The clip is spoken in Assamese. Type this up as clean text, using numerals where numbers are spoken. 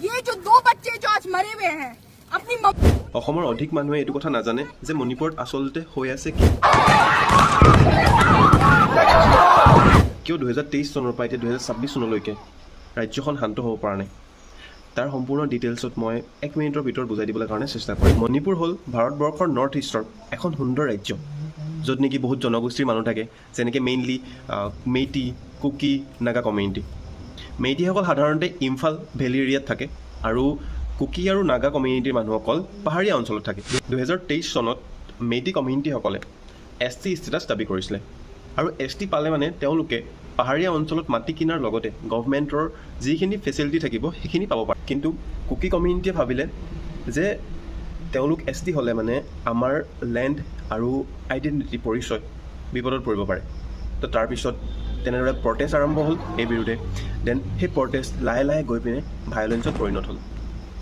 ये जो 2 बच्चे जो आज मरे हुए हैं अपनी অসমৰ অধিক মানুহে এইটো কথা নাজানে যে মণিপুৰত আচলতে হৈ আছে কি কিয় 2023 চনৰ পৰা এতিয়া 2026 চনলৈকে ৰাজ্যখন শান্ত হ'ব পৰা নাই তাৰ সম্পূৰ্ণ ডিটেইলছত মই 1 মিনিটৰ ভিতৰত বুজাই দিবলৈ কাৰণে চেষ্টা কৰিম মণিপুৰ হ'ল ভাৰতবৰ্ষৰ নৰ্থ ইষ্টৰ এখন সুন্দৰ ৰাজ্য য'ত নেকি বহুত জনগোষ্ঠীৰ মানুহ থাকে যেনেকৈ মেইনলি মেইটি কুকি নাগা কমিউনিটি মেইটিসকল সাধাৰণতে ইম্ফাল ভেলী এৰিয়াত থাকে আৰু কুকি আৰু নাগা কমিউনিটিৰ মানুহসকল পাহাৰীয়া অঞ্চলত থাকে 2023 চনত মেইটি কমিউনিটিসকলে ST ষ্টেটাছ দাবী কৰিছিলে আৰু ST পালে মানে তেওঁলোকে পাহাৰীয়া অঞ্চলত মাটি কিনাৰ লগতে গভৰ্ণমেণ্টৰ যিখিনি ফেচিলিটি থাকিব সেইখিনি পাব পাৰে কিন্তু কুকি কমিউনিটিয়ে ভাবিলে যে তেওঁলোক ST হ'লে মানে আমাৰ লেণ্ড আৰু আইডেণ্টিটি পৰিচয় বিপদত পৰিব পাৰে তো তাৰপিছত তেনেদৰে প্ৰটেষ্ট আৰম্ভ হ'ল এই বিৰুদ্ধে দেন সেই প্ৰটেষ্ট লাহে লাহে গৈ পিনে ভায়লেন্সত পৰিণত হ'ল